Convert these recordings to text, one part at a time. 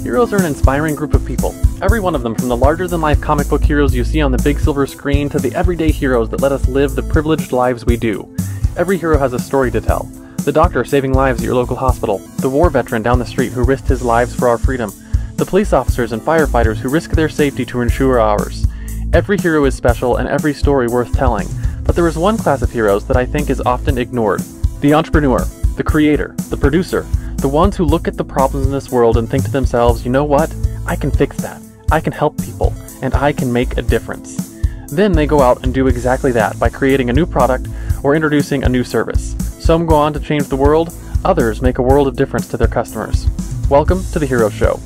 Heroes are an inspiring group of people. Every one of them, from the larger-than-life comic book heroes you see on the big silver screen to the everyday heroes that let us live the privileged lives we do. Every hero has a story to tell. The doctor saving lives at your local hospital, the war veteran down the street who risked his lives for our freedom, the police officers and firefighters who risk their safety to ensure ours. Every hero is special and every story worth telling, but there is one class of heroes that I think is often ignored. The entrepreneur, the creator, the producer, the ones who look at the problems in this world and think to themselves, you know what, I can fix that, I can help people, and I can make a difference. Then they go out and do exactly that by creating a new product or introducing a new service. Some go on to change the world, others make a world of difference to their customers. Welcome to The Hero Show.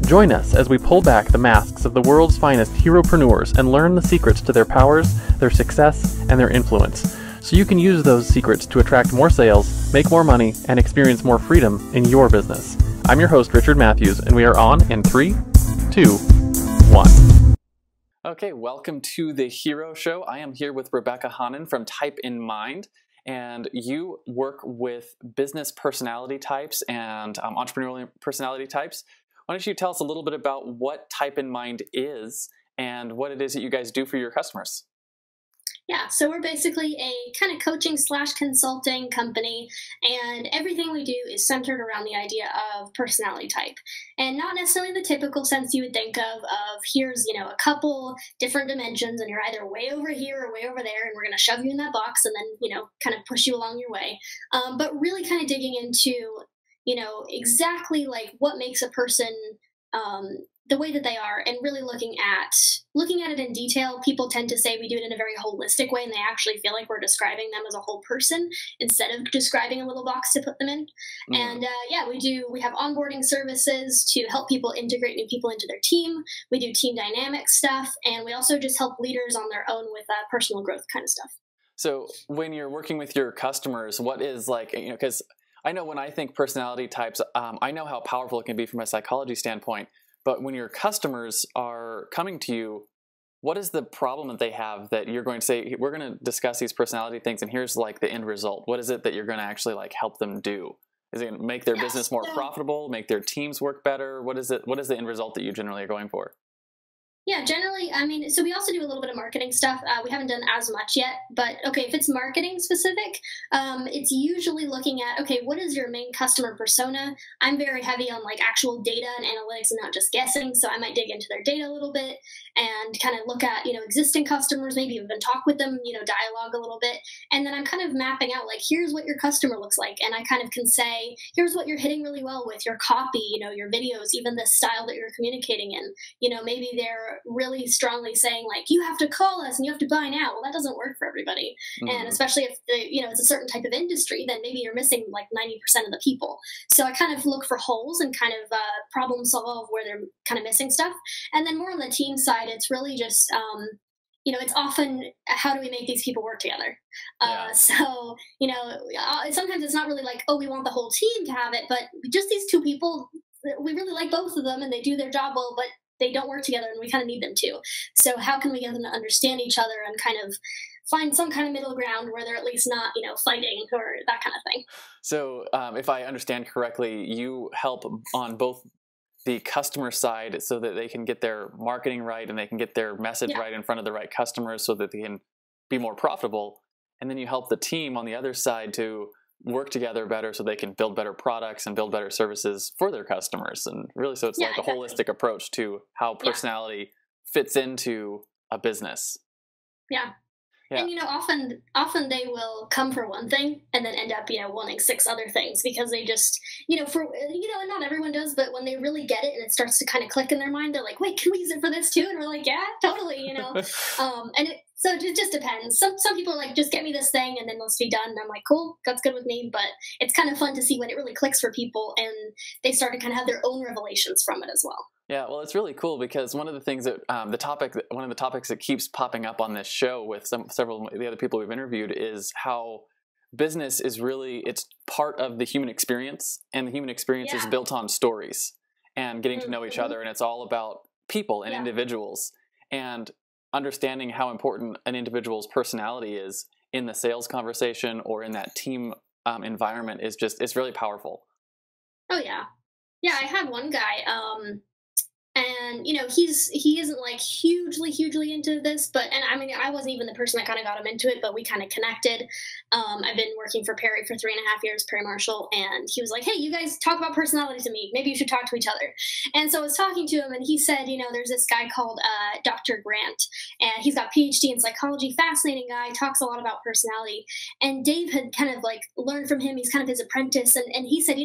Join us as we pull back the masks of the world's finest heropreneurs and learn the secrets to their powers, their success, and their influence, so you can use those secrets to attract more sales, make more money, and experience more freedom in your business. I'm your host, Richard Matthews, and we are on in 3, 2, 1. Okay, welcome to The Hero Show. I am here with Beckett Hanan from Type in Mind, and you work with business personality types and entrepreneurial personality types. Why don't you tell us a little bit about what Type in Mind is and what it is that you guys do for your customers? Yeah, so we're basically a kind of coaching / consulting company, and everything we do is centered around the idea of personality type, and not necessarily the typical sense you would think of here's, a couple different dimensions, and you're either way over here or way over there, and we're going to shove you in that box and then, kind of push you along your way. But really kind of digging into, exactly like what makes a person the way that they are, and really looking at it in detail. People tend to say we do it in a very holistic way, and they actually feel like we're describing them as a whole person instead of describing a little box to put them in. And we have onboarding services to help people integrate new people into their team. We do team dynamic stuff, and we also just help leaders on their own with personal growth kind of stuff. So when you're working with your customers, what is because I know when I think personality types, I know how powerful it can be from a psychology standpoint. But when your customers are coming to you, what is the problem that they have that you're going to say, we're going to discuss these personality things and here's like the end result? What is it that you're going to actually help them do? Is it going to make their business more profitable, make their teams work better? What is the end result that you generally are going for? Yeah, generally, so we also do a little bit of marketing stuff. We haven't done as much yet, but okay, if it's marketing specific, it's usually looking at, okay, what is your main customer persona? I'm very heavy on actual data and analytics and not just guessing, so I might dig into their data a little bit and kind of look at, existing customers, maybe even talk with them, dialogue a little bit. And then I'm kind of mapping out, here's what your customer looks like. And I kind of can say, here's what you're hitting really well with your copy, your videos, even the style that you're communicating in. Maybe they're really strongly saying you have to call us and you have to buy now. Well, that doesn't work for everybody. And especially if it's a certain type of industry, then maybe you're missing 90% of the people. So I kind of look for holes and kind of problem solve where they're kind of missing stuff. And then more on the team side, it's really just it's often how do we make these people work together? So, sometimes it's not really we want the whole team to have it, but just these two people, we really like both of them and they do their job well, but they don't work together and we kind of need them to. So how can we get them to understand each other and kind of find some kind of middle ground where they're at least not, fighting or that kind of thing. So if I understand correctly, you help on both the customer side so that they can get their marketing right and they can get their message right in front of the right customers so that they can be more profitable. And then you help the team on the other side to work together better so they can build better products and build better services for their customers. And really, so it's a holistic approach to how personality fits into a business. Yeah. And, often they will come for one thing and then end up, wanting 6 other things because they just, and not everyone does, but when they really get it and it starts to kind of click in their mind, they're like, wait, can we use it for this too? And we're like, yeah, totally, So it just depends. Some people are like, just get me this thing and then let's be done. And I'm like, cool, that's good with me. But it's kind of fun to see when it really clicks for people and they start to kind of have their own revelations from it as well. Yeah, well, it's really cool because one of the things that one of the topics that keeps popping up on this show with several of the other people we've interviewed is how business is really, it's part of the human experience, and the human experience is built on stories and getting to know each other, and it's all about people and individuals, and understanding how important an individual's personality is in the sales conversation or in that team environment is just, it's really powerful. Oh yeah. Yeah, I had one guy, and he isn't like hugely into this, but and I mean I wasn't even the person that kind of got him into it, but we kind of connected. I've been working for Perry for 3.5 years, Perry Marshall, and he was like, hey, you guys talk about personality to me, maybe you should talk to each other. And so I was talking to him, and he said, there's this guy called Dr. Grant, and he's got PhD in psychology, fascinating guy, talks a lot about personality. And Dave had kind of like learned from him, he's kind of his apprentice, and he said,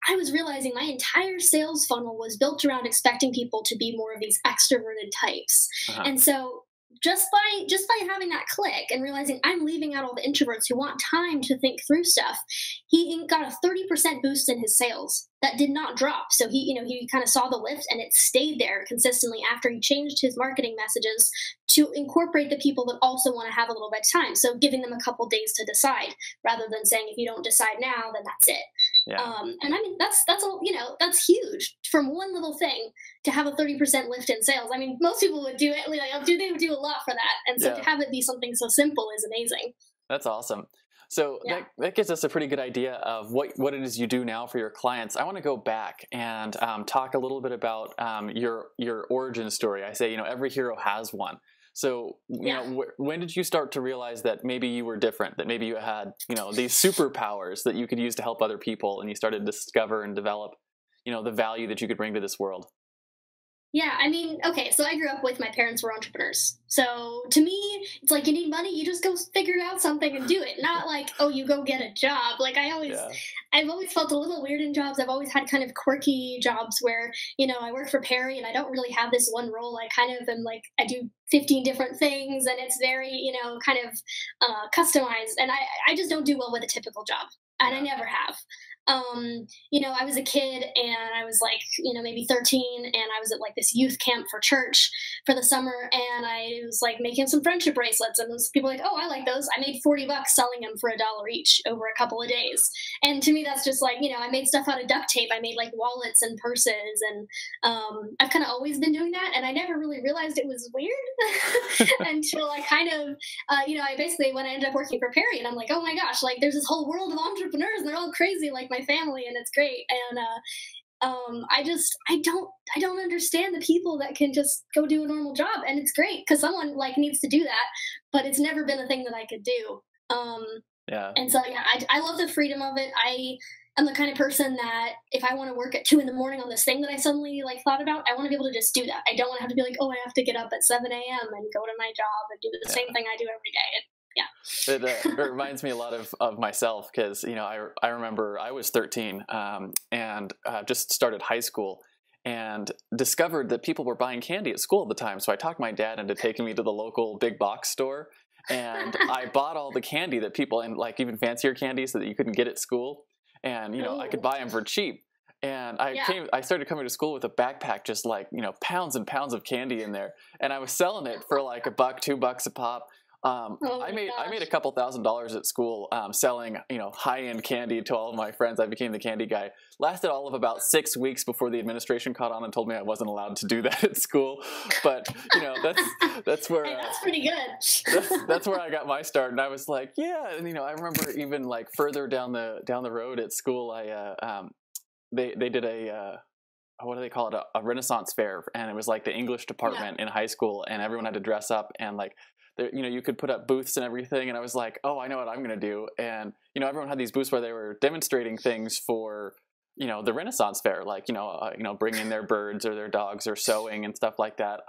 I was realizing my entire sales funnel was built around expecting people to be more of these extroverted types. Uh-huh. And so just by having that click and realizing I'm leaving out all the introverts who want time to think through stuff, he got a 30% boost in his sales that did not drop. So he kind of saw the lift, and it stayed there consistently after he changed his marketing messages to incorporate the people that also want to have a little bit of time. So giving them a couple days to decide, rather than saying, if you don't decide now, then that's it. Yeah. And I mean, that's huge from one little thing to have a 30% lift in sales. I mean, most people would do it. They would do a lot for that. And so to have it be something so simple is amazing. That's awesome. So that gives us a pretty good idea of what it is you do now for your clients. I want to go back and talk a little bit about your origin story. I say, every hero has one. So, when did you start to realize that maybe you were different, that maybe you had, these superpowers that you could use to help other people, and you started to discover and develop, the value that you could bring to this world? Yeah, I mean, okay, so I grew up with my parents were entrepreneurs. So to me, it's like you need money, you just go figure out something and do it. Not like, oh, you go get a job. Like I've always felt a little weird in jobs. I've always had kind of quirky jobs where, I work for Perry and I don't really have this one role. I kind of am like, I do 15 different things, and it's very, kind of customized. And I just don't do well with a typical job. And I never have. I was a kid, and I was like, maybe 13, and I was at like this youth camp for church for the summer, and I was like making some friendship bracelets, and those people were like, oh, I like those. I made $40 selling them for $1 each over a couple of days. And to me, that's just like, I made stuff out of duct tape. I made like wallets and purses, and I've kind of always been doing that, and I never really realized it was weird until I kind of, when I ended up working for Perry, and I'm like, oh my gosh, like there's this whole world of entrepreneurs, and they're all crazy like my family, and it's great. And I don't understand the people that can just go do a normal job, and it's great because someone like needs to do that, but it's never been a thing that I could do. And so I love the freedom of it. I'm the kind of person that if I want to work at 2 a.m. on this thing that I suddenly like thought about, I want to be able to just do that. I don't want to have to be like, oh, I have to get up at 7 a.m. and go to my job and do the same thing I do every day. It reminds me a lot of myself because, I remember I was 13 and just started high school and discovered that people were buying candy at school at the time. So I talked my dad into taking me to the local big box store, and I bought all the candy that people, and like even fancier candies that you couldn't get at school. And, I could buy them for cheap. And I started coming to school with a backpack, just like, pounds and pounds of candy in there. And I was selling it for like $1, $2 a pop. I made a couple $1,000s at school selling, high-end candy to all of my friends. I became the candy guy. Lasted all of about 6 weeks before the administration caught on and told me I wasn't allowed to do that at school. But that's where that's pretty good. that's where I got my start. And I was like, yeah. And I remember even like further down the road at school, they did what do they call it? A Renaissance fair, and it was like the English department in high school, and everyone had to dress up and like. You could put up booths and everything, and I was like, oh, I know what I'm going to do. And, everyone had these booths where they were demonstrating things for, the Renaissance fair, like, bringing their birds or their dogs or sewing and stuff like that.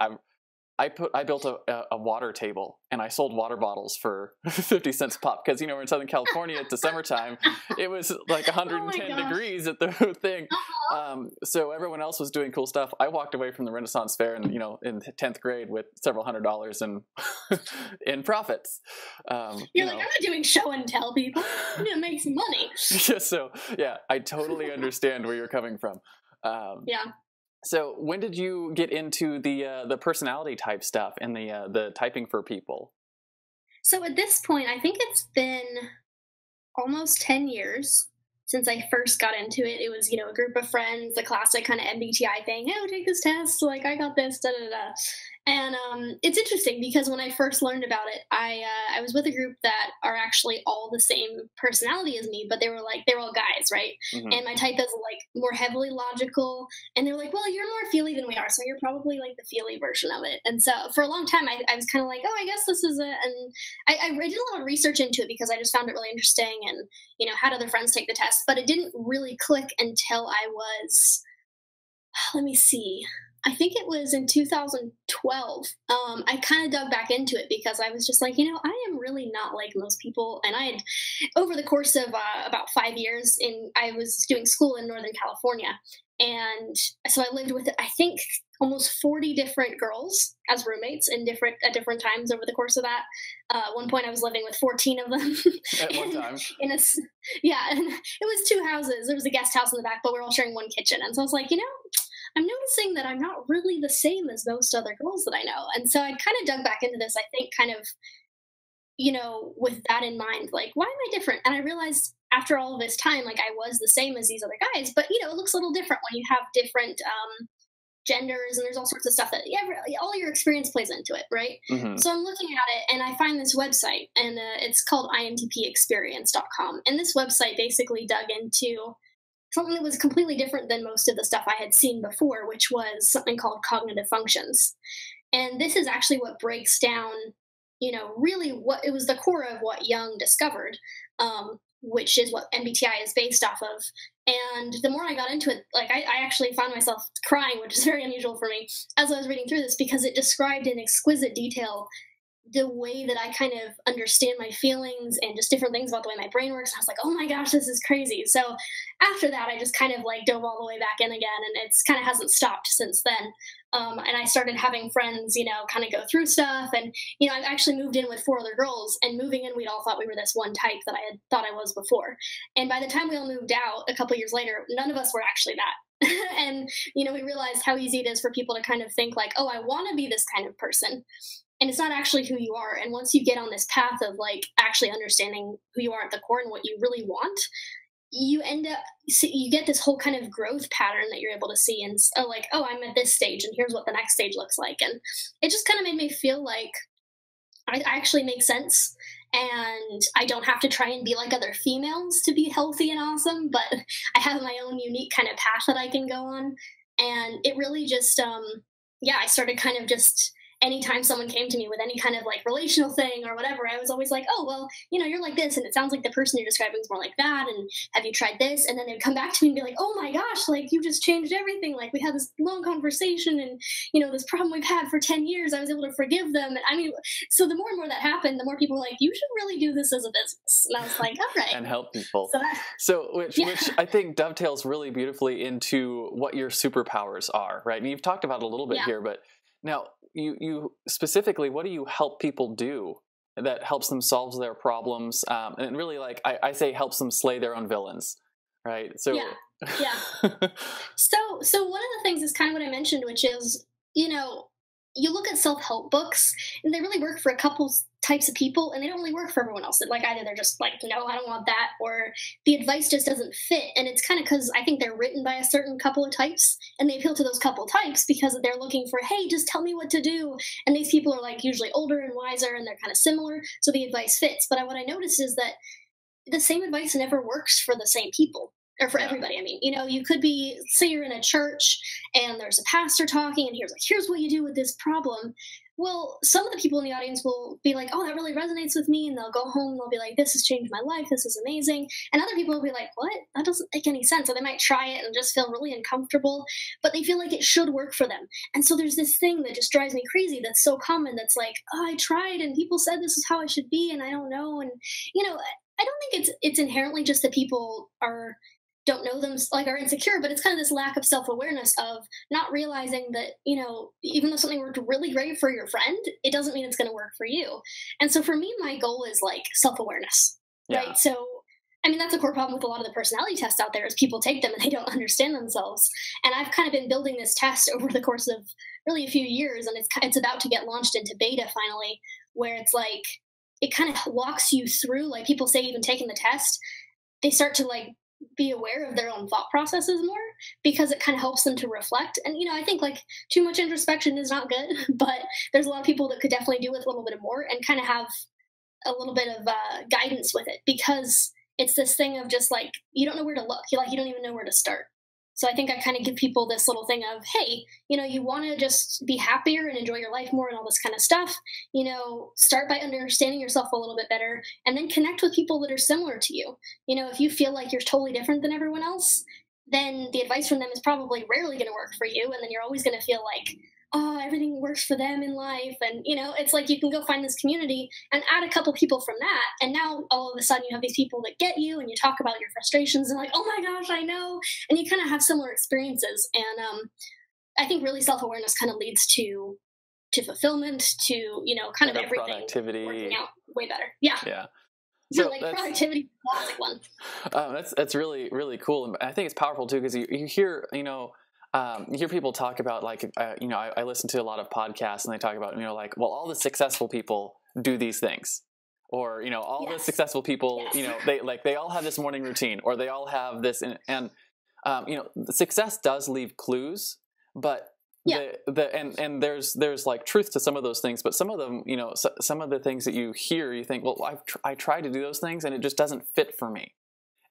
I built a water table, and I sold water bottles for 50 cents a pop because, we're in Southern California, it's the summertime. It was like 110 degrees at the thing. So everyone else was doing cool stuff. I walked away from the Renaissance fair and, in 10th grade with several $100s in profits. You're like, I'm not doing show and tell people. I'm going to make some money. So, I totally understand where you're coming from. So when did you get into the personality type stuff and the typing for people? So at this point, I think it's been almost 10 years since I first got into it. It was, a group of friends, the classic kind of MBTI thing. Hey, take this test. Like, I got this, da-da-da. And it's interesting because when I first learned about it, I was with a group that are actually all the same personality as me, but they were all guys, right? Hmm. And my type is like more heavily logical, and they're like, "Well, you're more feely than we are, so you're probably like the feely version of it." And so for a long time, I was kind of like, "Oh, I guess this is it." And I did a lot of research into it because I just found it really interesting, and had other friends take the test, but it didn't really click until I was, let me see. I think it was in 2012. I kind of dug back into it because I was just like, I am really not like most people. And I had, over the course of about 5 years, I was doing school in Northern California, and so I lived with, I think, almost 40 different girls as roommates at different times over the course of that. At one point, I was living with 14 of them At one time. yeah, and it was two houses. There was a guest house in the back, but we were all sharing one kitchen. And so I was like, I'm noticing that I'm not really the same as most other girls that I know. And so I kind of dug back into this, I think, kind of, with that in mind, like, why am I different? And I realized after all of this time, like, I was the same as these other guys, but, it looks a little different when you have different genders, and there's all sorts of stuff that all your experience plays into it, right? Hmm. So I'm looking at it, and I find this website, and it's called intpexperience.com. And this website basically dug into something that was completely different than most of the stuff I had seen before, which was something called cognitive functions. And this is actually what breaks down, really what it was the core of what Jung discovered, which is what MBTI is based off of. And the more I got into it, like I actually found myself crying, which is very unusual for me, as I was reading through this, because it described in exquisite detail the way that I kind of understand my feelings and just different things about the way my brain works. And I was like, oh my gosh, this is crazy. So after that, I just kind of like dove all the way back in again, and it's kind of hasn't stopped since then. And I started having friends, kind of go through stuff. And, I actually moved in with 4 other girls, and moving in, we'd all thought we were this one type that I had thought I was before. And by the time we all moved out a couple years later, none of us were actually that. And, we realized how easy it is for people to kind of think like, oh, I want to be this kind of person. And it's not actually who you are. And once you get on this path of like actually understanding who you are at the core and what you really want, you end up, you get this whole kind of growth pattern that you're able to see, and like, oh, I'm at this stage and here's what the next stage looks like. And it just kind of made me feel like I actually make sense, and I don't have to try and be like other females to be healthy and awesome, but I have my own unique kind of path that I can go on. And it really just, I started kind of just, anytime someone came to me with any kind of like relational thing or whatever, I was always like, oh, well, you're like this, and it sounds like the person you're describing is more like that, and have you tried this? And then they'd come back to me and be like, oh my gosh, like you just changed everything. Like we had this long conversation, and this problem we've had for 10 years, I was able to forgive them. And I mean, so the more and more that happened, the more people were like, you should really do this as a business. And I was like, all right. And help people. Which Yeah. I think dovetails really beautifully into what your superpowers are, right? And you've talked about it a little bit here, but now, you specifically, what do you help people do that helps them solve their problems? And really, like I say, helps them slay their own villains, right? So yeah. So one of the things is kind of what I mentioned, which is, you look at self-help books, and they really work for a couple types of people, and they don't really work for everyone else. Like either they're just like, no, I don't want that, or the advice just doesn't fit. And it's kind of because I think they're written by a certain couple of types, and they appeal to those couple types because they're looking for, hey, just tell me what to do. And these people are like usually older and wiser, and they're kind of similar, so the advice fits. But what I noticed is that the same advice never works for the same people. Or for everybody. I mean, you could be, say you're in a church and there's a pastor talking, and here's what you do with this problem. Well, some of the people in the audience will be like, oh, that really resonates with me. And they'll go home and they'll be like, this has changed my life. This is amazing. And other people will be like, what? That doesn't make any sense. So they might try it and just feel really uncomfortable, but they feel like it should work for them. And so there's this thing that just drives me crazy that's so common, that's like, oh, I tried and people said this is how I should be, and I don't know. And, I don't think it's inherently just that people don't know them, like are insecure, but it's kind of this lack of self-awareness of not realizing that, even though something worked really great for your friend, it doesn't mean it's going to work for you. And so for me, my goal is like self-awareness, right? So, I mean, that's a core problem with a lot of the personality tests out there, is people take them and they don't understand themselves. And I've kind of been building this test over the course of really a few years, and it's about to get launched into beta finally, where it's like, it kind of walks you through, like people say, even taking the test, they start to like be aware of their own thought processes more, because it kind of helps them to reflect. And, I think like too much introspection is not good, but there's a lot of people that could definitely do with a little bit more and kind of have a little bit of guidance with it, because it's this thing of just like, you don't know where to look. You don't even know where to start. So I think I kind of give people this little thing of, hey, you want to just be happier and enjoy your life more and all this kind of stuff. Start by understanding yourself a little bit better, and then connect with people that are similar to you. If you feel like you're totally different than everyone else, then the advice from them is probably rarely going to work for you. And then you're always going to feel like, oh, everything works for them in life. And, it's like you can go find this community and add a couple people from that. And now all of a sudden you have these people that get you, and you talk about your frustrations and like, oh my gosh, I know. And you kind of have similar experiences. And I think really self-awareness kind of leads to fulfillment, to, kind of everything productivity working out way better. Yeah. Yeah. So like productivity is a classic one. That's really, really cool. And I think it's powerful too, because you hear, you hear people talk about like, I listen to a lot of podcasts and they talk about, like, well, all the successful people do these things, or, all the successful people, they all have this morning routine, or they all have this. And the success does leave clues, but there's like truth to some of those things, but some of them, some of the things that you hear, you think, well, I tried to do those things and it just doesn't fit for me.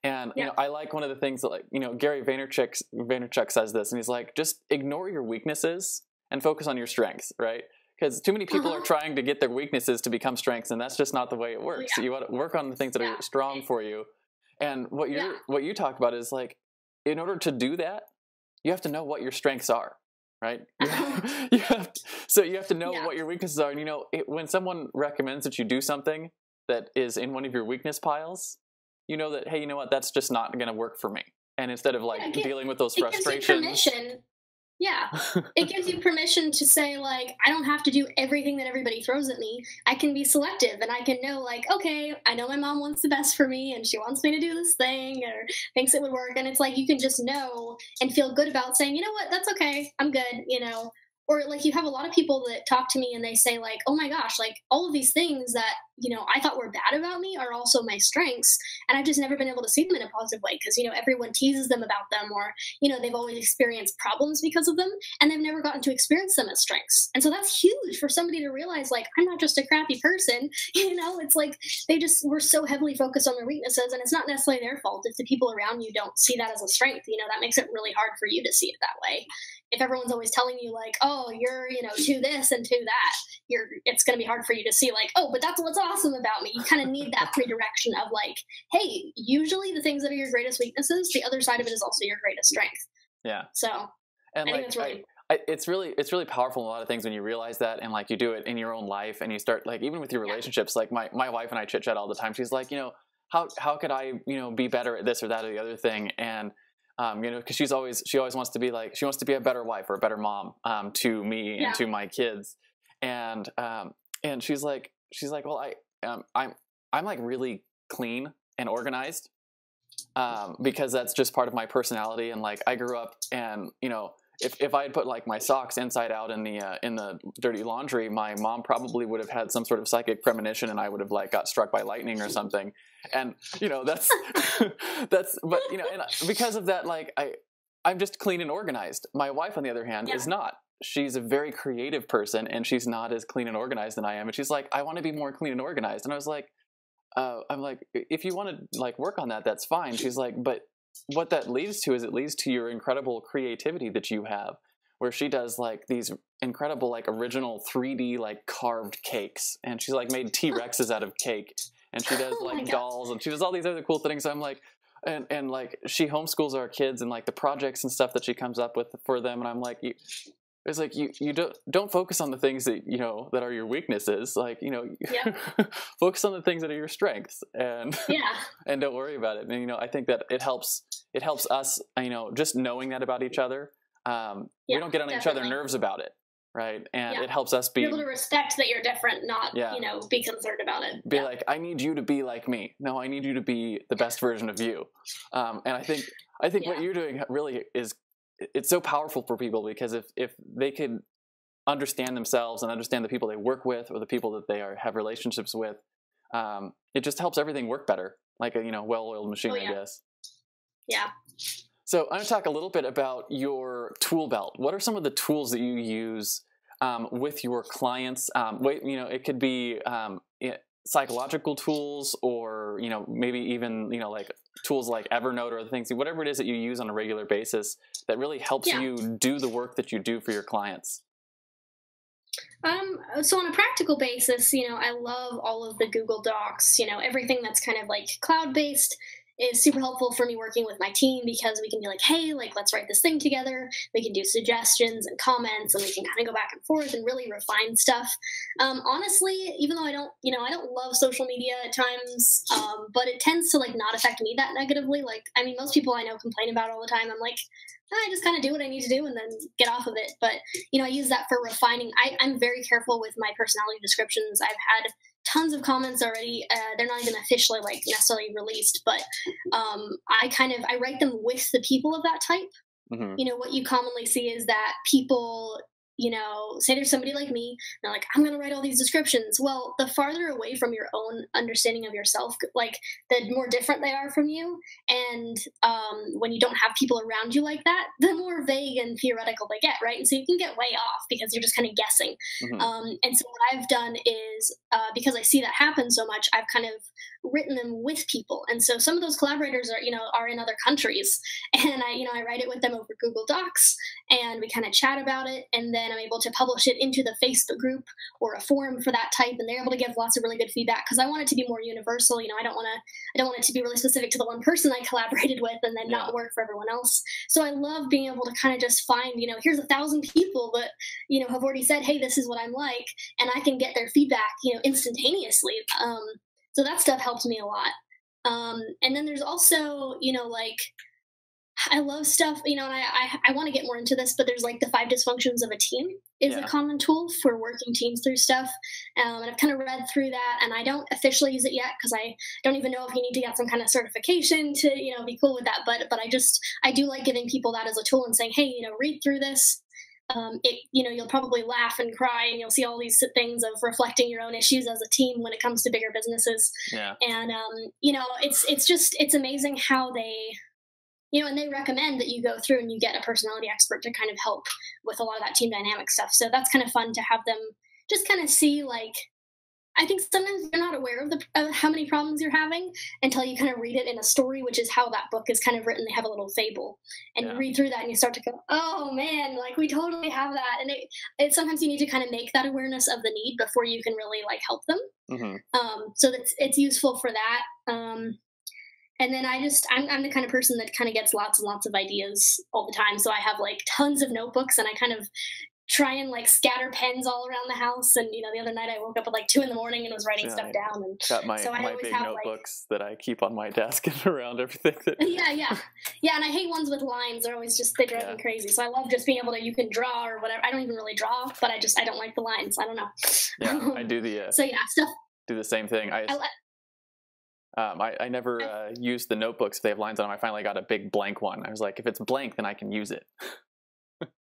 And, I like one of the things that, like, Gary Vaynerchuk says this, and he's like, just ignore your weaknesses and focus on your strengths, right? Because too many people are trying to get their weaknesses to become strengths, and that's just not the way it works. So you want to work on the things that are strong for you. And what you talk about is like, in order to do that, you have to know what your strengths are, right? You have to know what your weaknesses are. And, when someone recommends that you do something that is in one of your weakness piles, you know that, hey, you know what, that's just not going to work for me. And instead of like dealing with those frustrations, it gives you permission. It gives you permission to say, like, I don't have to do everything that everybody throws at me. I can be selective, and I can know, like, okay, I know my mom wants the best for me and she wants me to do this thing or thinks it would work. And it's like, you can just know and feel good about saying, you know what, that's okay, I'm good, Or like, you have a lot of people that talk to me and they say like, oh my gosh, like all of these things that, I thought were bad about me are also my strengths. And I've just never been able to see them in a positive way, because, everyone teases them about them, or, they've always experienced problems because of them, and they've never gotten to experience them as strengths. And so that's huge for somebody to realize, like, I'm not just a crappy person. It's like they just were so heavily focused on their weaknesses, and it's not necessarily their fault if the people around you don't see that as a strength. That makes it really hard for you to see it that way. If everyone's always telling you like, oh, you're, to this and to that, it's going to be hard for you to see like, oh, but that's what's awesome about me. You kind of need that redirection of like, hey, usually the things that are your greatest weaknesses, the other side of it is also your greatest strength. Yeah. So and I think that's really it's really powerful in a lot of things when you realize that, and like you do it in your own life, and you start like, even with your relationships, like my wife and I chit chat all the time. She's like, how could I, be better at this or that or the other thing? And because she always wants to be like, she wants to be a better wife or a better mom to me and to my kids. And she's like, well, I'm like really clean and organized because that's just part of my personality. And like, I grew up, and if I had put like my socks inside out in the dirty laundry, my mom probably would have had some sort of psychic premonition, and I would have like got struck by lightning or something. And that's but and because of that, like I'm just clean and organized. My wife, on the other hand, is not. She's a very creative person, and she's not as clean and organized than I am. And she's like, I want to be more clean and organized. And I was like, I'm like, if you want to like work on that, that's fine. She's like, but what that leads to is it leads to your incredible creativity that you have, where she does like these incredible, like original 3D, like carved cakes. And she's like made T-Rexes out of cake, and she does like dolls, and she does all these other cool things. I'm like, and like she homeschools our kids, and like the projects and stuff that she comes up with for them. And I'm like, it's like you don't focus on the things that that are your weaknesses, like focus on the things that are your strengths, and and don't worry about it. And I think that it helps us, just knowing that about each other. We don't get on each other's nerves about it, right? And it helps us be able to respect that you're different, not be concerned about it. Be like, I need you to be like me. No, I need you to be the best version of you. And I think what you're doing really is. It's so powerful for people, because if they could understand themselves and understand the people they work with, or the people that they have relationships with, it just helps everything work better, like a well-oiled machine, I guess. Yeah. So I'm going to talk a little bit about your tool belt. What are some of the tools that you use with your clients? It could be psychological tools, or maybe even like tools like Evernote or other things. Whatever it is that you use on a regular basis that really helps you do the work that you do for your clients. So on a practical basis, I love all of the Google Docs, everything that's kind of like cloud-based is super helpful for me working with my team, because we can be like, hey, like, let's write this thing together. We can do suggestions and comments, and we can kind of go back and forth and really refine stuff. Honestly, even though I don't love social media at times, but it tends to like not affect me that negatively. Like, I mean, most people I know complain about it all the time. I'm like, I just kind of do what I need to do and then get off of it. But, I use that for refining. I'm very careful with my personality descriptions. I've had tons of comments already. They're not even officially like necessarily released, but I write them with the people of that type. Mm-hmm. What you commonly see is that people, say there's somebody like me, and they're like, I'm going to write all these descriptions. Well, the farther away from your own understanding of yourself, like the more different they are from you. And when you don't have people around you like that, the more vague and theoretical they get, right? And so you can get way off because you're just kind of guessing. Mm-hmm. And so what I've done is, because I see that happen so much, I've kind of written them with people. And so some of those collaborators are in other countries, and I write it with them over Google Docs, and we kind of chat about it, and then I'm able to publish it into the Facebook group or a forum for that type, and they're able to give lots of really good feedback, because I want it to be more universal. I don't want it to be really specific to the one person I collaborated with and then not work for everyone else. So I love being able to kind of just find, here's 1,000 people that have already said, hey, this is what I'm like, and I can get their feedback instantaneously. So that stuff helped me a lot. And then there's also, like, I love stuff, and I want to get more into this, but there's like the 5 dysfunctions of a team is a common tool for working teams through stuff. And I've kind of read through that, and I don't officially use it yet, because I don't even know if you need to get some kind of certification to, be cool with that. But I do like giving people that as a tool and saying, hey, read through this. You'll probably laugh and cry, and you'll see all these things of reflecting your own issues as a team when it comes to bigger businesses. Yeah. And, it's amazing how they, and they recommend that you go through and you get a personality expert to kind of help with a lot of that team dynamic stuff. So that's kind of fun to have them just kind of see, like, I think sometimes you're not aware of how many problems you're having until you kind of read it in a story, which is how that book is kind of written. They have a little fable, and you read through that and you start to go, oh man, like, we totally have that. And it sometimes you need to kind of make that awareness of the need before you can really like help them. Mm-hmm. So it's useful for that. And then I'm the kind of person that kind of gets lots and lots of ideas all the time. So I have like tons of notebooks, and I kind of try and like scatter pens all around the house. And the other night I woke up at like 2 a.m. and was writing stuff down. And got my big notebooks that I keep on my desk and around everything. Yeah. And I hate ones with lines. They're always they drive me crazy. So I love just being able to, you can draw or whatever. I don't even really draw, but I don't like the lines. I don't know. Yeah, I do the stuff. Do the same thing. I never use the notebooks if they have lines on them. I finally got a big blank one. I was like, if it's blank, then I can use it.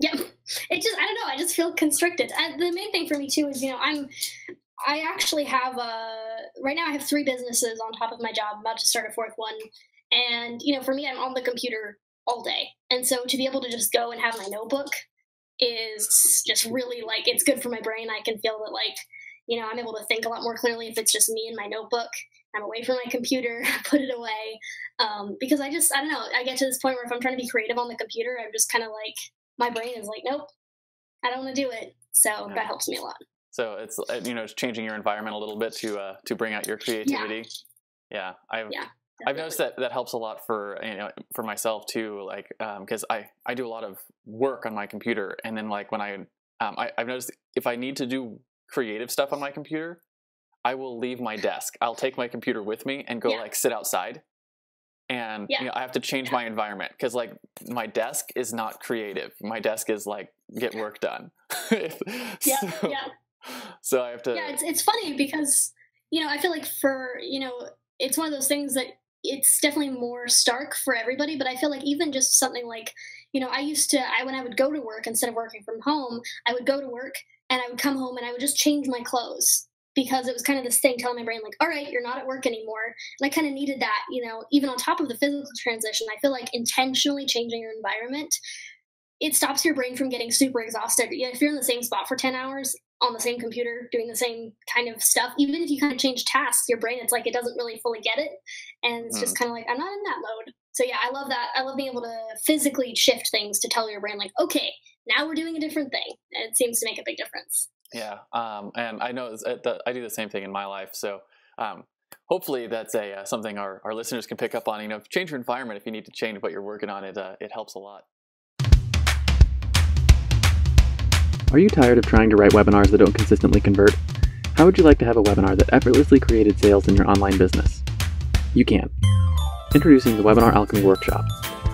Yeah, I don't know. I just feel constricted. The main thing for me too is, I actually have right now I have 3 businesses on top of my job. I'm about to start a 4th one. And, for me, I'm on the computer all day. And so to be able to just go and have my notebook is just really like, it's good for my brain. I can feel that, like, I'm able to think a lot more clearly if it's just me and my notebook. I'm away from my computer, put it away. Because I don't know, I get to this point where if I'm trying to be creative on the computer, I'm just kind of like, my brain is like, nope, I don't want to do it. So that helps me a lot. So it's, it's changing your environment a little bit to bring out your creativity. Yeah. I've noticed that helps a lot for myself too. Like, cause I do a lot of work on my computer, and then like when I've noticed if I need to do creative stuff on my computer, I will leave my desk. I'll take my computer with me and go like sit outside. And I have to change my environment, because like my desk is not creative. My desk is like get work done. So I have to. Yeah, it's funny because I feel like for it's one of those things that it's definitely more stark for everybody. But I feel like even just something like when I would go to work instead of working from home, I would go to work and I would come home and I would just change my clothes. because it was kind of this thing telling my brain, like, all right, you're not at work anymore. And I kind of needed that, even on top of the physical transition. I feel like intentionally changing your environment, it stops your brain from getting super exhausted. If you're in the same spot for 10 hours on the same computer doing the same kind of stuff, even if you kind of change tasks, your brain, it's like it doesn't really fully get it. And it's just kind of like, I'm not in that mode. So yeah, I love that. I love being able to physically shift things to tell your brain, like, okay, now we're doing a different thing. And it seems to make a big difference. Yeah. And I know I do the same thing in my life. So hopefully that's something our listeners can pick up on. Change your environment. If you need to change what you're working on, it helps a lot. Are you tired of trying to write webinars that don't consistently convert? How would you like to have a webinar that effortlessly created sales in your online business? You can. Introducing the Webinar Alchemy Workshop.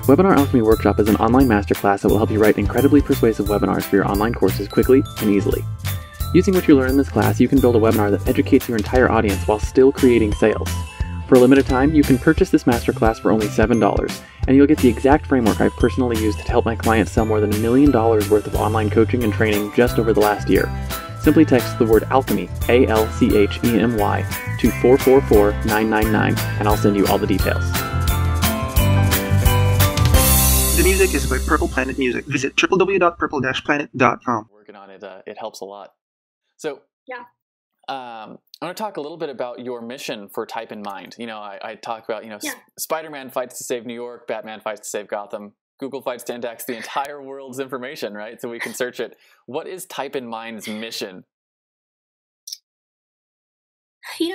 Webinar Alchemy Workshop is an online masterclass that will help you write incredibly persuasive webinars for your online courses quickly and easily. Using what you learn in this class, you can build a webinar that educates your entire audience while still creating sales. For a limited time, you can purchase this masterclass for only $7, and you'll get the exact framework I've personally used to help my clients sell more than $1 million worth of online coaching and training just over the last year. Simply text the word alchemy, ALCHEMY, to 444999, and I'll send you all the details. The music is by Purple Planet Music. Visit www.purple-planet.com. Working on it, it helps a lot. So yeah. I want to talk a little bit about your mission for Type in Mind. I talk about, Spider-Man fights to save New York, Batman fights to save Gotham, Google fights to index the entire world's information, right? So we can search it. What is Type in Mind's mission?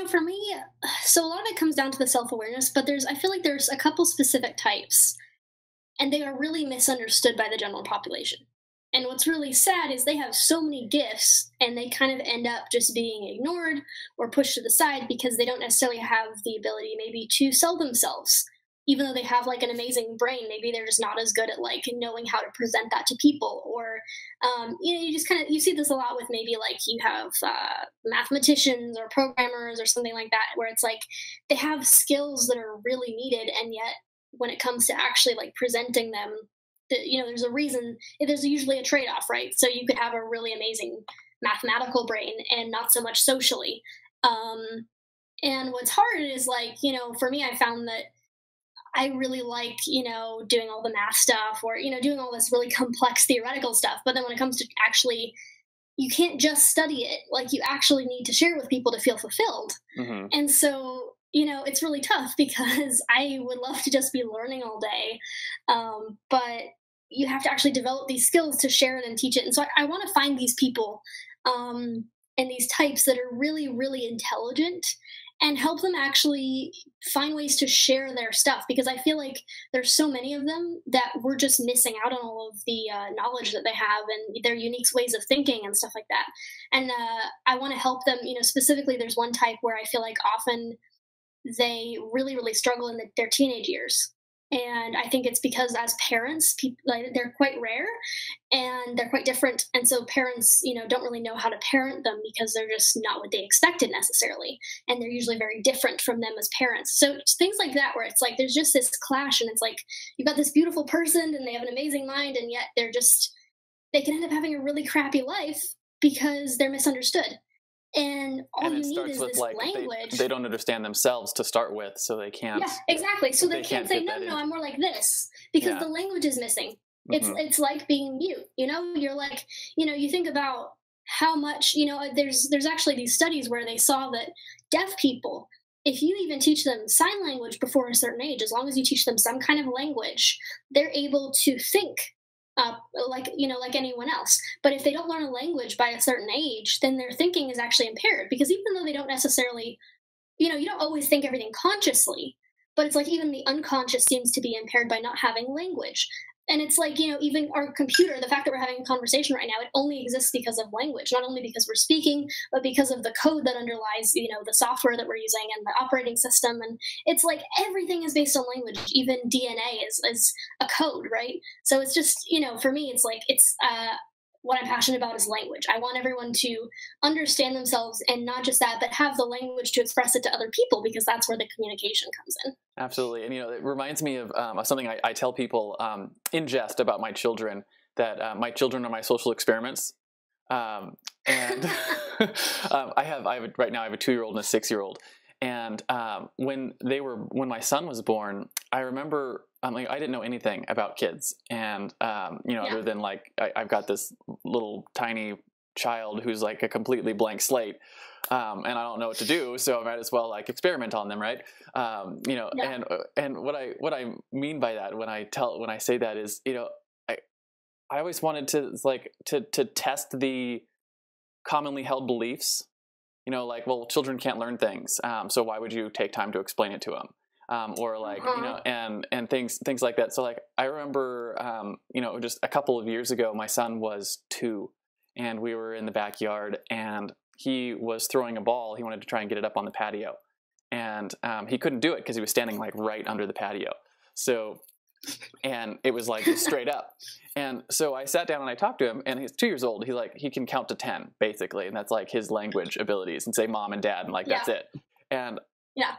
For me, so a lot of it comes down to the self-awareness, but I feel like there's a couple specific types, and they are really misunderstood by the general population. And what's really sad is they have so many gifts, and they kind of end up just being ignored or pushed to the side because they don't necessarily have the ability maybe to sell themselves. Even though they have like an amazing brain, maybe they're just not as good at like knowing how to present that to people. Or, you just kind of, you see this a lot with maybe like you have mathematicians or programmers or something like that, where it's like they have skills that are really needed. And yet when it comes to actually like presenting them, there's a reason, there's usually a trade-off, right? So you could have a really amazing mathematical brain and not so much socially. And what's hard is like, for me, I found that I really like, doing all the math stuff or, doing all this really complex theoretical stuff. But then when it comes to actually, you can't just study it. Like you actually need to share it with people to feel fulfilled. Mm-hmm. And so, it's really tough because I would love to just be learning all day. But you have to actually develop these skills to share it and teach it. And so I want to find these people and these types that are really, really intelligent and help them actually find ways to share their stuff, because I feel like there's so many of them that we're just missing out on all of the knowledge that they have and their unique ways of thinking and stuff like that. And I want to help them, specifically there's one type where I feel like often they really, really struggle in their teenage years. And I think it's because as parents, they're quite rare and they're quite different. And so parents, don't really know how to parent them because they're just not what they expected necessarily. And they're usually very different from them as parents. So it's things like that, where it's like, there's just this clash and it's like, you've got this beautiful person and they have an amazing mind. And yet they can end up having a really crappy life because they're misunderstood. And all you need is this language. They don't understand themselves to start with, so they can't. Yeah, exactly. So they can't say, no, I'm more like this, because the language is missing. It's like being mute. You're like, you think about how much, there's actually these studies where they saw that deaf people, if you even teach them sign language before a certain age, as long as you teach them some kind of language, they're able to think like anyone else. But if they don't learn a language by a certain age, then their thinking is actually impaired, because even though they don't necessarily, you don't always think everything consciously, but it's like even the unconscious seems to be impaired by not having language. And it's like, even our computer, the fact that we're having a conversation right now, it only exists because of language, not only because we're speaking, but because of the code that underlies, the software that we're using and the operating system. And it's like everything is based on language. Even DNA is a code, right? So it's just, for me, it's like, what I'm passionate about is language. I want everyone to understand themselves, and not just that, but have the language to express it to other people, because that's where the communication comes in. Absolutely. And, it reminds me of something I tell people in jest about my children, that my children are my social experiments. And right now I have a 2-year-old and a 6-year-old. And when my son was born, I remember I didn't know anything about kids, and other than like I've got this little tiny child who's like a completely blank slate, and I don't know what to do, so I might as well like experiment on them, right? And what I mean by that when I say that is, I always wanted to test the commonly held beliefs. Like, well, children can't learn things, so why would you take time to explain it to them? Or like, and things like that. So like, I remember, just a couple of years ago, my son was 2, and we were in the backyard, and he was throwing a ball. He wanted to try and get it up on the patio, and he couldn't do it because he was standing like right under the patio. So, and it was like straight up. And so I sat down and I talked to him, and he's 2 years old. He can count to 10 basically. And that's like his language abilities, and say mom and dad, and like, that's it. And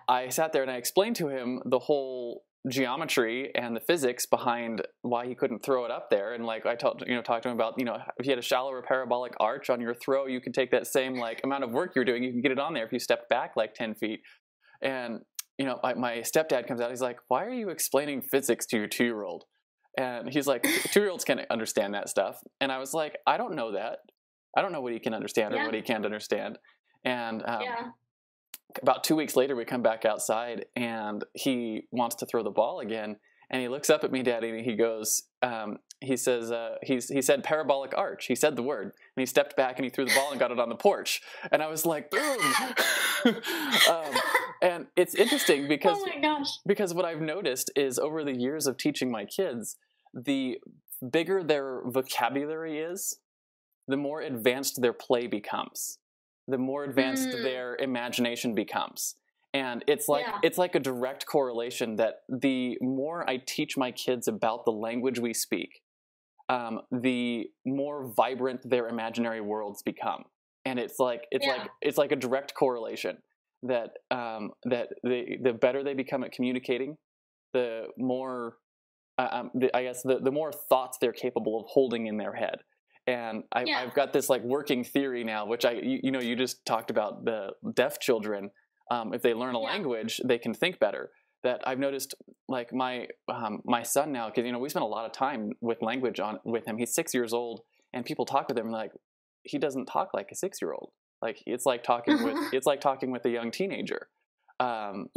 I sat there and I explained to him the whole geometry and the physics behind why he couldn't throw it up there. And like, I talked to him about, if you had a shallower parabolic arch on your throw, you can take that same like amount of work you're doing, you can get it on there if you step back like 10 feet. And, my stepdad comes out, he's like, why are you explaining physics to your 2-year-old? And he's like, 2-year-olds can't understand that stuff. And I was like, I don't know that. I don't know what he can understand or what he can't understand. And about 2 weeks later, we come back outside, and he wants to throw the ball again. And he looks up at me, Daddy, and he goes, he says, he said parabolic arch. He said the word, and he stepped back and he threw the ball and got it on the porch. And I was like, boom. And it's interesting because, because what I've noticed is over the years of teaching my kids, the bigger their vocabulary is, the more advanced their play becomes, the more advanced their imagination becomes. And it's like a direct correlation that the more I teach my kids about the language we speak, the more vibrant their imaginary worlds become. And it's like a direct correlation that the better they become at communicating, the more the more thoughts they're capable of holding in their head. And I've got this like working theory now, which you just talked about the deaf children. If they learn a language, they can think better. That I've noticed, like my son now, because we spend a lot of time with language with him. He's 6 years old, and people talk with him like he doesn't talk like a 6-year-old. Like it's like talking with a young teenager, and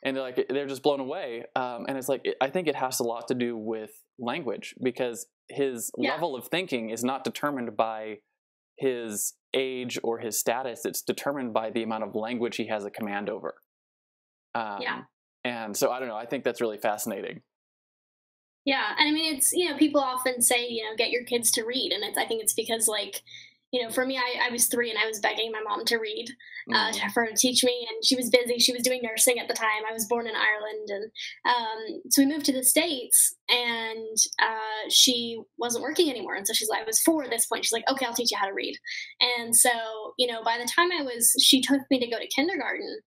they're just blown away. And it's like I think it has a lot to do with language, because his level of thinking is not determined by his age or his status. It's determined by the amount of language he has a command over. And so I don't know, I think that's really fascinating. Yeah. And I mean, it's, people often say, get your kids to read. And I think it's because like, for me, I was 3 and I was begging my mom to read, for her to teach me. And she was busy. She was doing nursing at the time. I was born in Ireland. And so we moved to the States, and she wasn't working anymore. And so I was 4 at this point. She's like, okay, I'll teach you how to read. And so, by the time she took me to go to kindergarten,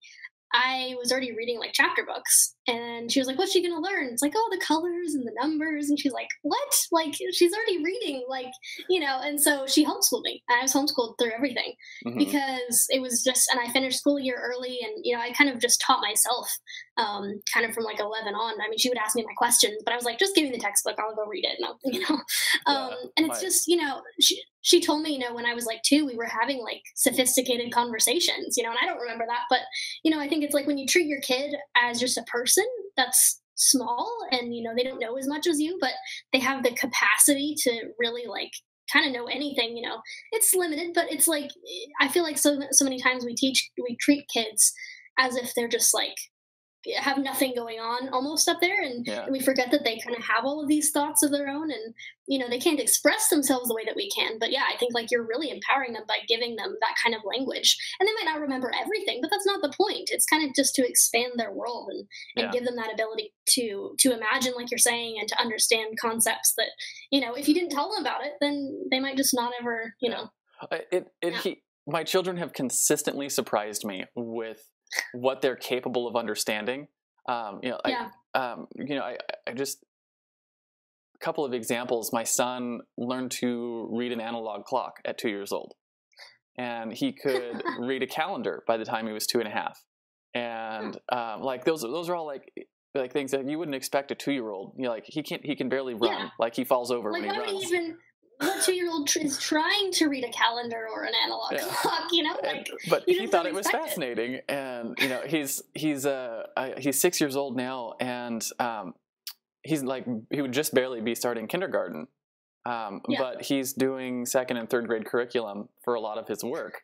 I was already reading like chapter books, and she was like, what's she going to learn? It's like, oh, the colors and the numbers. And she's like, what? Like, she's already reading, like, and so she homeschooled me. I was homeschooled through everything because it was just, and I finished school year early, and, I kind of just taught myself, kind of from like 11 on. I mean, she would ask me my questions, but I was like, just give me the textbook. I'll go read it. And it's just, she told me, when I was like 2, we were having like sophisticated conversations, and I don't remember that, but, I think it's like when you treat your kid as just a person that's small and, they don't know as much as you, but they have the capacity to really like kind of know anything, it's limited, but it's like, I feel like so many times we treat kids as if they're just like, have nothing going on almost up there, and we forget that they kind of have all of these thoughts of their own, and they can't express themselves the way that we can. But I think like you're really empowering them by giving them that kind of language, and they might not remember everything, but that's not the point. It's kind of just to expand their world and give them that ability to imagine, like you're saying, and to understand concepts that if you didn't tell them about it, then they might just not ever my children have consistently surprised me with what they're capable of understanding. I just, couple of examples. My son learned to read an analog clock at 2 years old, and he could read a calendar by the time he was 2.5. And like those are all like things that you wouldn't expect a 2-year-old. You know, like he can barely run. Yeah. Like he falls over Like, when he why would runs. he even? What 2-year-old is trying to read a calendar or an analog clock? You know, like, but you he just thought don't it was expect fascinating, and you know, he's 6 years old now, and he's like, he would just barely be starting kindergarten, but he's doing 2nd and 3rd grade curriculum for a lot of his work.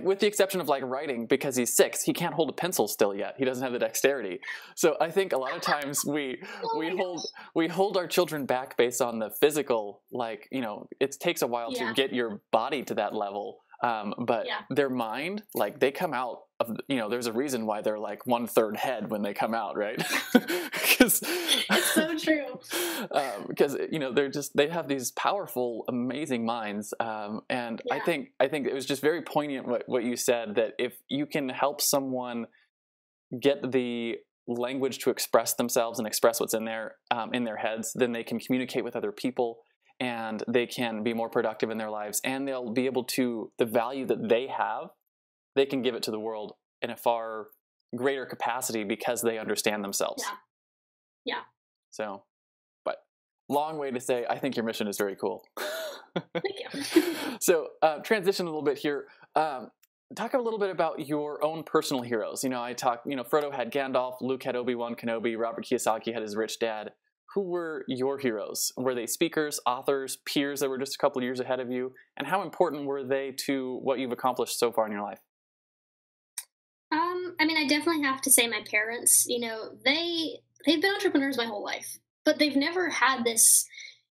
With the exception of like writing, because he's 6, he can't hold a pencil still yet. He doesn't have the dexterity. So I think a lot of times we hold our children back based on the physical. Like, you know, it takes a while to get your body to that level. But their mind, like they come out of, you know, there's a reason why they're like 1/3 head when they come out, right? Because it's so true. Because you know, they have these powerful, amazing minds, and I think it was just very poignant what you said, that if you can help someone get the language to express themselves and express what's in their heads, then they can communicate with other people, and they can be more productive in their lives, and they'll be able to, the value that they have, they can give it to the world in a far greater capacity because they understand themselves. Yeah. So, but long way to say, I think your mission is very cool. Thank you. So, transition a little bit here. Talk a little bit about your own personal heroes. You know, Frodo had Gandalf, Luke had Obi-Wan Kenobi, Robert Kiyosaki had his rich dad. Who were your heroes? Were they speakers, authors, peers that were just a couple of years ahead of you? And how important were they to what you've accomplished so far in your life? I mean, I definitely have to say my parents, you know, they've been entrepreneurs my whole life, but they've never had this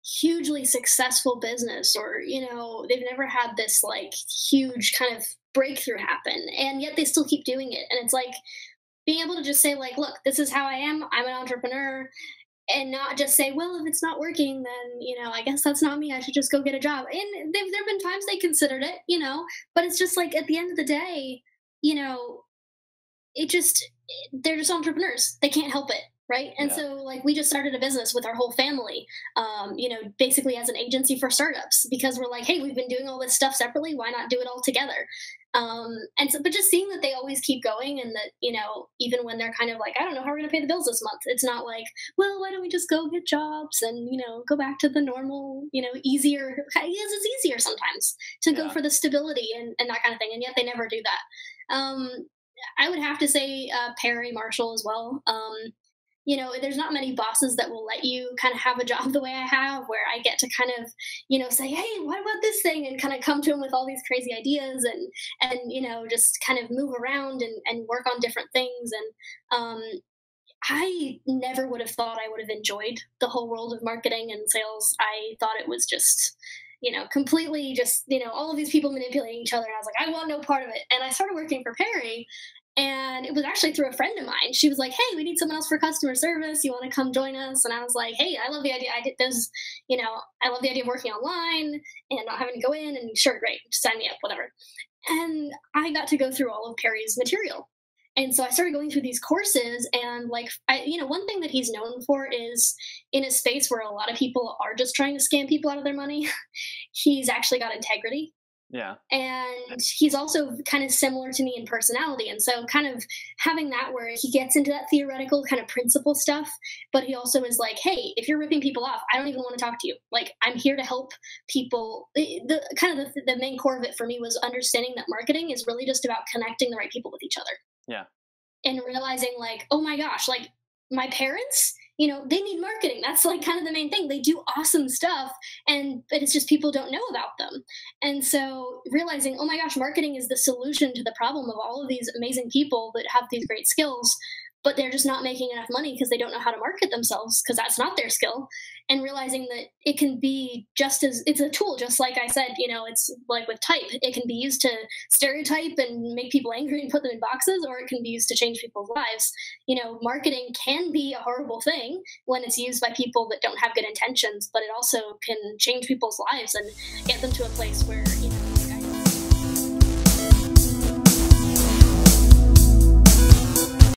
hugely successful business, or, you know, they've never had this like huge kind of breakthrough happen. And yet they still keep doing it. And it's like being able to just say like, look, this is how I am. I'm an entrepreneur. And not just say, well, if it's not working, then, you know, I guess that's not me. I should just go get a job. And there have been times they considered it, you know, but it's just like at the end of the day, you know, they're just entrepreneurs. They can't help it. Right. And so like we just started a business with our whole family, you know, basically as an agency for startups, because we're like, hey, we've been doing all this stuff separately. Why not do it all together? And so, but just seeing that they always keep going, and that, you know, even when they're kind of like, I don't know how we're going to pay the bills this month, it's not like, well, why don't we just go get jobs and, you know, go back to the normal, you know, easier, because it's easier sometimes to go for the stability and that kind of thing. And yet they never do that. I would have to say Perry Marshall as well. You know, there's not many bosses that will let you kind of have a job the way I have, where I get to kind of, you know, say, hey, what about this thing? And kind of come to them with all these crazy ideas and you know, just kind of move around and work on different things. And I never would have thought I would have enjoyed the whole world of marketing and sales. I thought it was just, you know, completely just, you know, all of these people manipulating each other. And I was like, I want no part of it. And I started working for Perry. And it was actually through a friend of mine. She was like, hey, we need someone else for customer service. You want to come join us? And I was like, hey, I love the idea. I love the idea of working online and not having to go in, and sure, great, just sign me up, whatever. And I got to go through all of Perry's material. And so I started going through these courses, and like, one thing that he's known for is in a space where a lot of people are just trying to scam people out of their money, he's actually got integrity. Yeah. And he's also kind of similar to me in personality. And so kind of having that where he gets into that theoretical kind of principle stuff, but he also is like, hey, if you're ripping people off, I don't even want to talk to you. Like, I'm here to help people. The main core of it for me was understanding that marketing is really just about connecting the right people with each other. Yeah. And realizing like, oh my gosh, like my parents, you know, they need marketing. That's like kind of the main thing. They do awesome stuff, but it's just people don't know about them. And so realizing, oh my gosh, marketing is the solution to the problem of all of these amazing people that have these great skills, but they're just not making enough money because they don't know how to market themselves, because that's not their skill. And realizing that it can be it's a tool, just like I said, you know, it's like with type, it can be used to stereotype and make people angry and put them in boxes, or it can be used to change people's lives. You know, marketing can be a horrible thing when it's used by people that don't have good intentions, but it also can change people's lives and get them to a place where, you know,